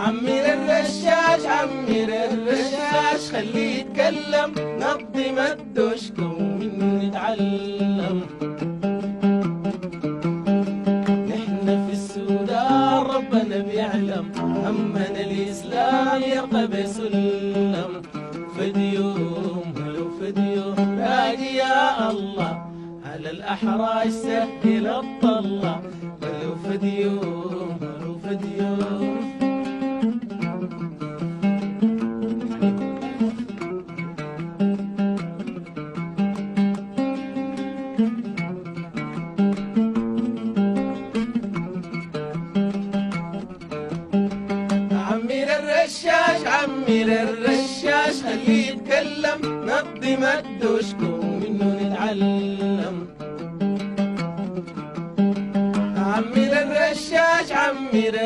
عمر الرشاش عمر الرشاش خليه يتكلم، نظم الدشك ومنه نتعلم. نحن في السودان ربنا بيعلم، همنا الإسلام يرقى بسلم. فديوم ولو فديوم راجي يا الله، على الأحراج سهل الطلة. ولو فديوم ولو فديوم. عمر الرشاش خليه يتكلم، نظم الدشك ومنه نتعلم. عمر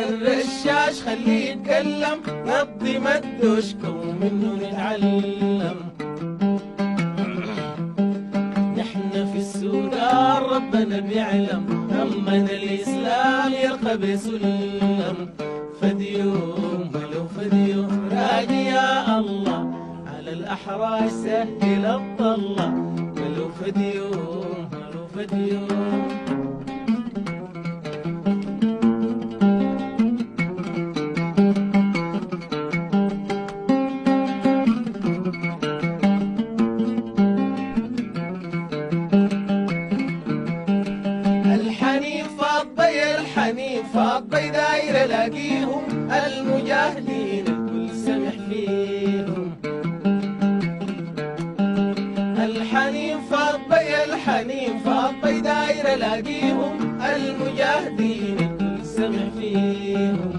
الرشاش خليه يتكلم، نظم الدشك ومنه نتعلم. نحن في السودان ربنا بيعلم، همنا الإسلام يرقى بسلم. فديوم ولو فديوم راجي يا الله، على الأحراج سهل الطلة. ولو فديوم ولو فديوم. الحنين فاضي داير الاقيهم، المجاهدين الكل سمح فيهم. الحنين فاضي داير الاقيهم، المجاهدين الكل سمح فيهم.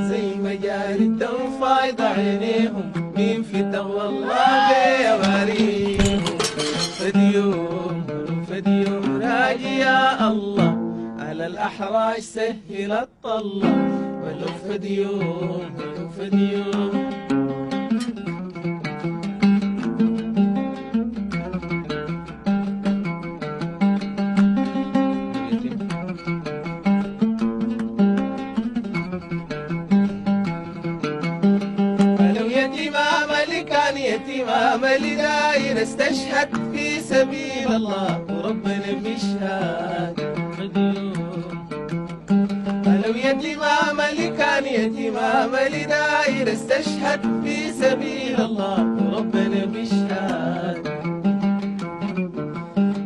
زي ما جاري الدم فايض عينيهم، مين في تقوى الله بيواريهم. فديوم فديوم راجي يا الله، على الأحراج سهل الطلة. ولو فديوم ولو فديوم. ولو يتيمام اللي كان يتيمام اللي داير استشهد في سبيل الله، وربنا بيشهد. ولو يتيمام اللي كان يتيمام اللي داير استشهد في سبيل الله، وربنا بيشهد.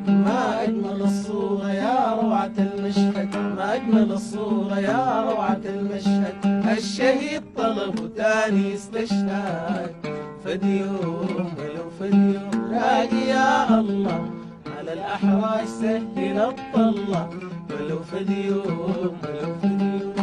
ما أجمل الصورة يا روعة المشهد، ما أجمل الصورة يا روعة المشهد. الشهيد طلب تاني استشهاد. فديوم ولو فديوم راجي يا الله، على الأحراج سهل الطلة. ولو فديوم ولو فديوم.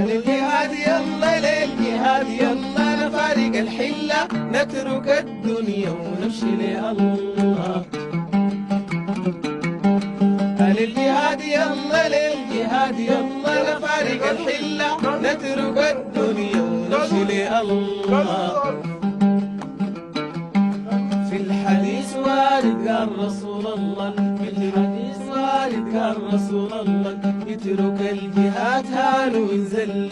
للجهاد يلا للجهاد يلا، نفارق الحلة نترك الدنيا ونمشي لله. للجهاد يلا للجهاد يلا، نفارق الحلة نترك الدنيا ونمشي لله. في الحديث وارد قال رسول الله، في الحديث وارد قال رسول الله، يترك الجهاد هان وينزل.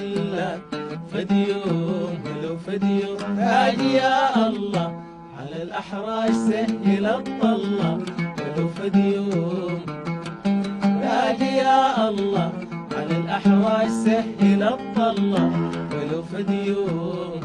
فديوم ولو فديوم راجي يا الله، على الأحراج سهل الطلة. ولو فديوم راجي يا الله، على الأحراج سهل الطلة. ولو فديوم